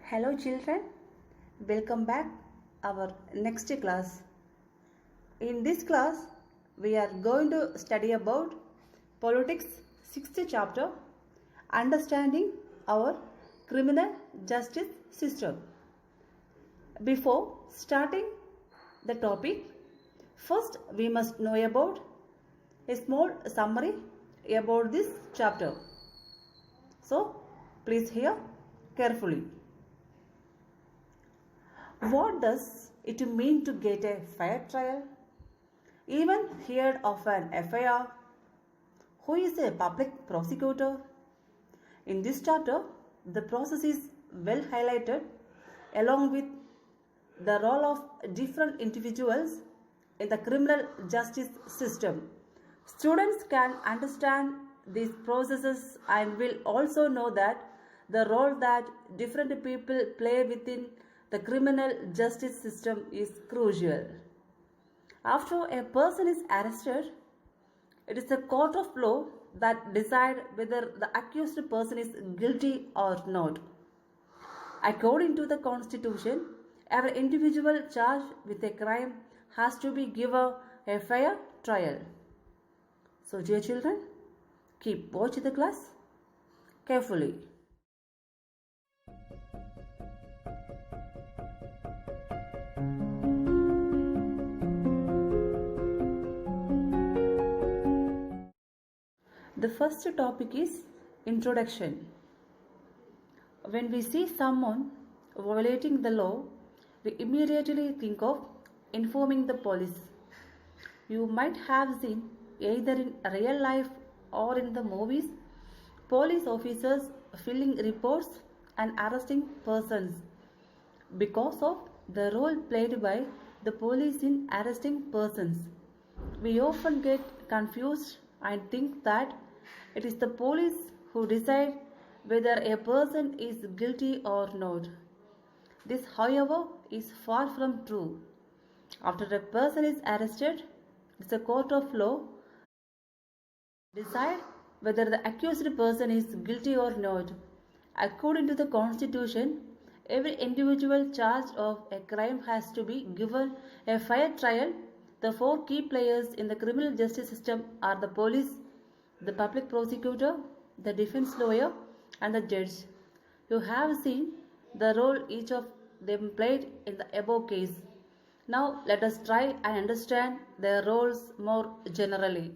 Hello children, welcome back our next class. In this class, we are going to study about politics 6th chapter, understanding our criminal justice system. Before starting the topic, first we must know about a small summary about this chapter. So, please hear carefully. What does it mean to get a fair trial? Even heard of an FIR? Who is a public prosecutor? In this chapter, the process is well highlighted along with the role of different individuals in the criminal justice system. Students can understand these processes and will also know that the role that different people play within the criminal justice system is crucial. After a person is arrested, it is the court of law that decides whether the accused person is guilty or not. According to the Constitution, every individual charged with a crime has to be given a fair trial. So, dear children, keep watching the class carefully. The first topic is introduction. When we see someone violating the law, we immediately think of informing the police. You might have seen either in real life or in the movies, police officers filling reports and arresting persons because of the role played by the police in arresting persons. We often get confused and think that it is the police who decide whether a person is guilty or not. This, however, is far from true. After a person is arrested, it is the court of law decide whether the accused person is guilty or not. According to the Constitution, every individual charged of a crime has to be given a fair trial. The four key players in the criminal justice system are the police, the public prosecutor, the defense lawyer, and the judge. You have seen the role each of them played in the above case. Now let us try and understand their roles more generally.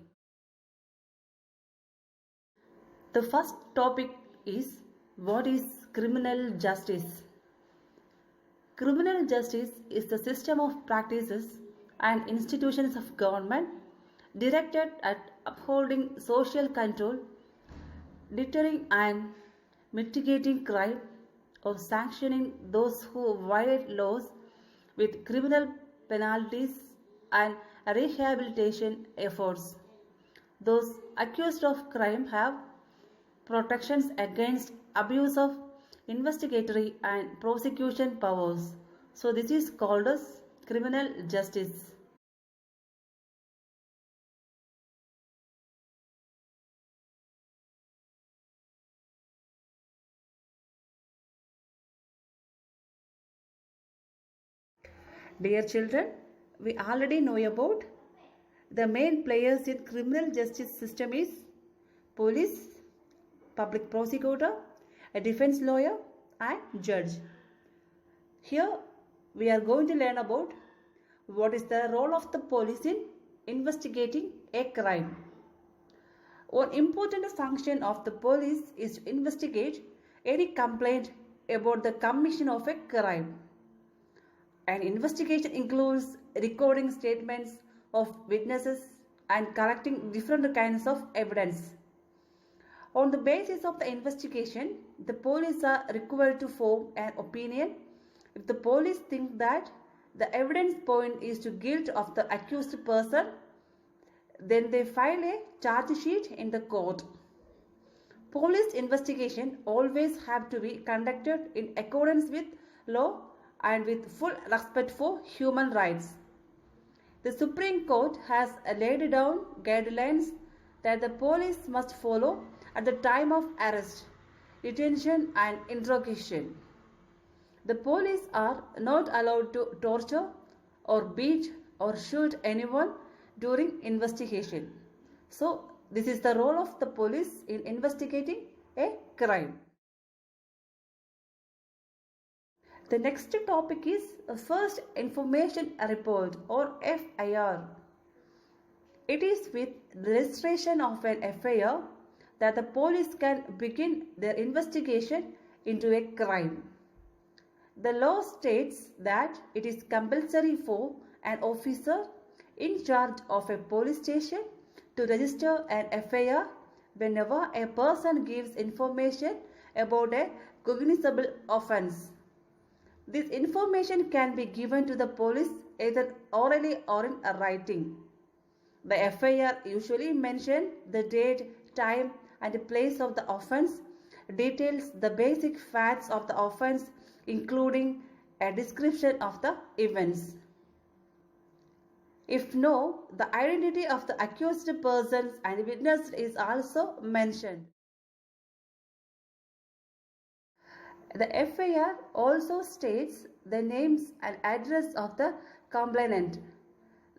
The first topic is what is criminal justice? Criminal justice is the system of practices and institutions of government directed at upholding social control, deterring and mitigating crime, or sanctioning those who violate laws with criminal penalties and rehabilitation efforts. Those accused of crime have protections against abuse of investigatory and prosecution powers. So this is called as criminal justice. Dear children, we already know about the main players in criminal justice system is police, public prosecutor, a defense lawyer, and judge. Here we are going to learn about what is the role of the police in investigating a crime. One important function of the police is to investigate any complaint about the commission of a crime. An investigation includes recording statements of witnesses and collecting different kinds of evidence. On the basis of the investigation, the police are required to form an opinion. If the police think that the evidence point is to guilt of the accused person, then they file a charge sheet in the court. Police investigation always have to be conducted in accordance with law and with full respect for human rights. The Supreme Court has laid down guidelines that the police must follow at the time of arrest, detention and interrogation. The police are not allowed to torture or beat or shoot anyone during investigation. So, this is the role of the police in investigating a crime. The next topic is First Information Report or FIR. It is with the registration of an FIR that the police can begin their investigation into a crime. The law states that it is compulsory for an officer in charge of a police station to register an FIR whenever a person gives information about a cognizable offense. This information can be given to the police either orally or in writing. The FIR usually mentions the date, time, and place of the offense, details the basic facts of the offense, including a description of the events. If no, the identity of the accused persons and witness is also mentioned. The FIR also states the names and address of the complainant.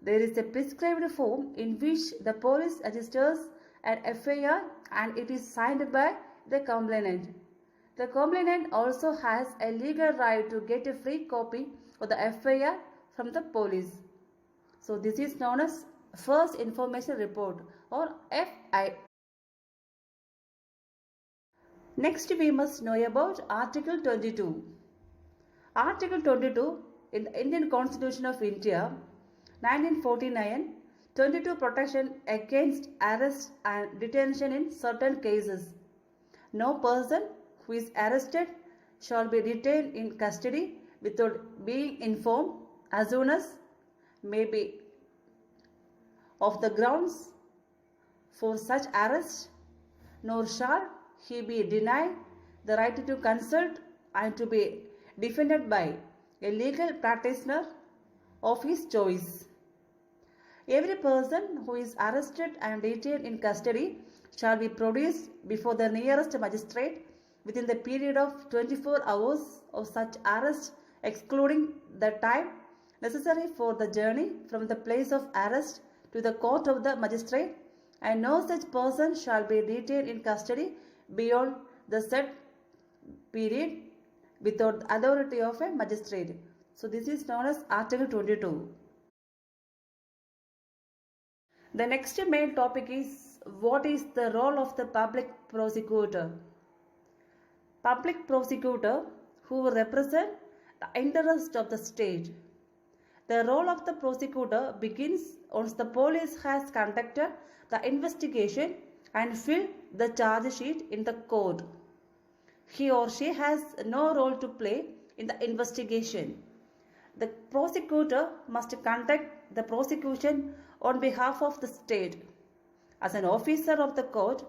There is a prescribed form in which the police registers an FIR and it is signed by the complainant. The complainant also has a legal right to get a free copy of the FIR from the police. So this is known as First Information Report or FIR. Next we must know about Article 22. Article 22 in the Indian Constitution of India 1949, 22 protection against arrest and detention in certain cases. No person who is arrested shall be detained in custody without being informed as soon as may be of the grounds for such arrest, nor shall he be denied the right to consult and to be defended by a legal practitioner of his choice. Every person who is arrested and detained in custody shall be produced before the nearest magistrate within the period of 24 hours of such arrest, excluding the time necessary for the journey from the place of arrest to the court of the magistrate, and no such person shall be detained in custody beyond the said period without the authority of a magistrate. So this is known as Article 22. The next main topic is what is the role of the public prosecutor. Public prosecutor who represent the interest of the state. The role of the prosecutor begins once the police has conducted the investigation and filled the charge sheet in the court. He or she has no role to play in the investigation. The prosecutor must conduct the prosecution on behalf of the state. As an officer of the court,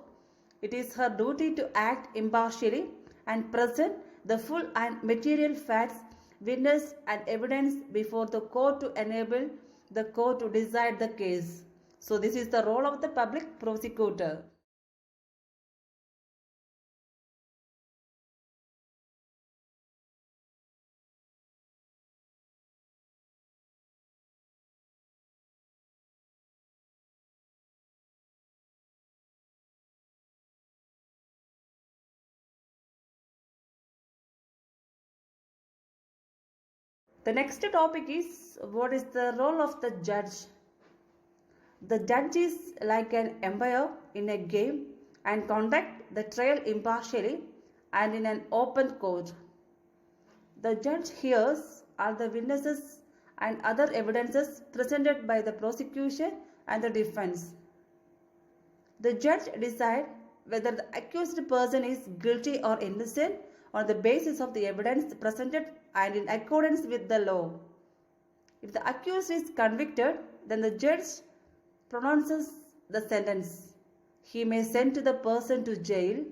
it is her duty to act impartially and present the full and material facts, witness and evidence before the court to enable the court to decide the case. So this is the role of the public prosecutor. The next topic is what is the role of the judge. The judge is like an umpire in a game and conduct the trial impartially and in an open court. The judge hears all the witnesses and other evidences presented by the prosecution and the defense. The judge decides whether the accused person is guilty or innocent on the basis of the evidence presented and in accordance with the law. If the accused is convicted, then the judge pronounces the sentence. He may send the person to jail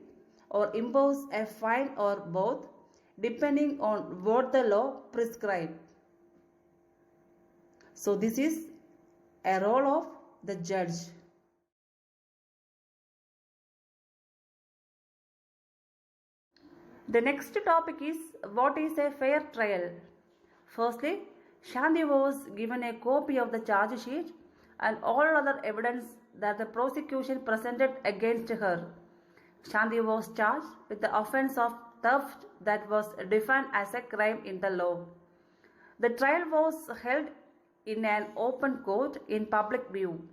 or impose a fine or both, depending on what the law prescribes. So this is a role of the judge. The next topic is what is a fair trial. Firstly, Shanti was given a copy of the charge sheet and all other evidence that the prosecution presented against her. Shanti was charged with the offense of theft that was defined as a crime in the law. The trial was held in an open court in public view.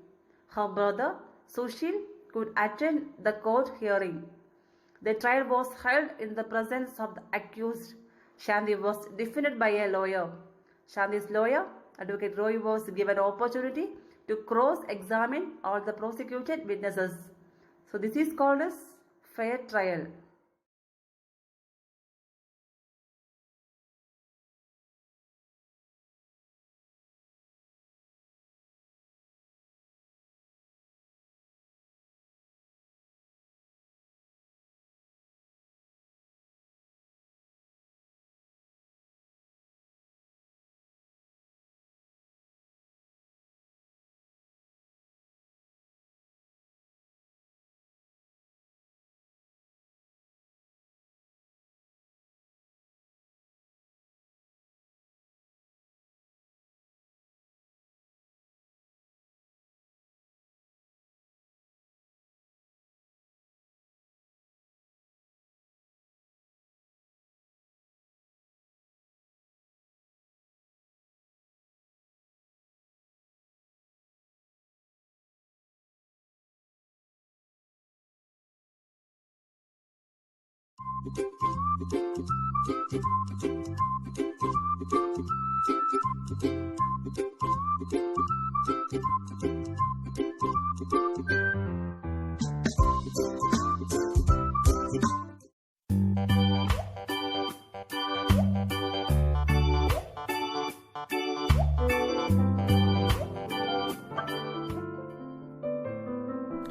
Her brother, Sushil, could attend the court hearing. The trial was held in the presence of the accused. Shanti was defended by a lawyer. Shanti's lawyer, Advocate Roy, was given opportunity to cross-examine all the prosecuted witnesses. So this is called as fair trial.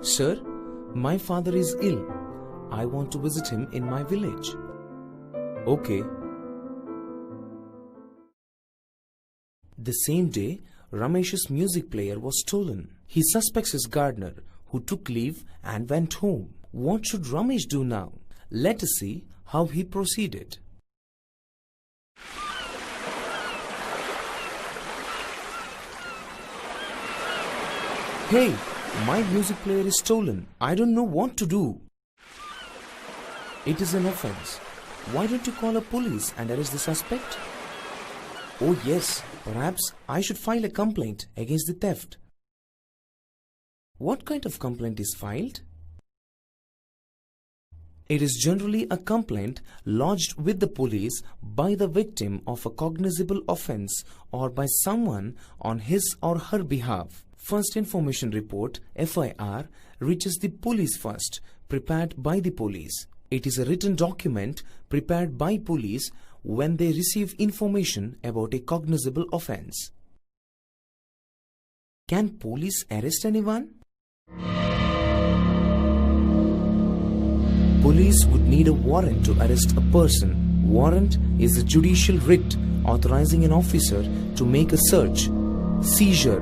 Sir, my father is ill. I want to visit him in my village. Okay. The same day, Ramesh's music player was stolen. He suspects his gardener, who took leave and went home. What should Ramesh do now? Let us see how he proceeded. Hey, my music player is stolen. I don't know what to do. It is an offense. Why don't you call a police and arrest the suspect? Oh yes, perhaps I should file a complaint against the theft. What kind of complaint is filed? It is generally a complaint lodged with the police by the victim of a cognizable offense or by someone on his or her behalf. First Information Report, FIR, reaches the police first, prepared by the police. It is a written document prepared by police when they receive information about a cognizable offense. Can police arrest anyone? Police would need a warrant to arrest a person. Warrant is a judicial writ authorizing an officer to make a search, seizure,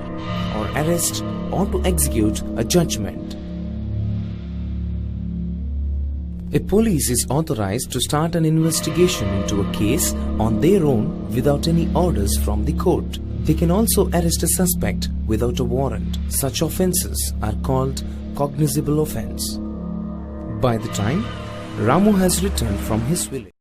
or arrest or to execute a judgment. A police is authorized to start an investigation into a case on their own without any orders from the court. They can also arrest a suspect without a warrant. Such offences are called cognizable offence. By the time Ramu has returned from his village,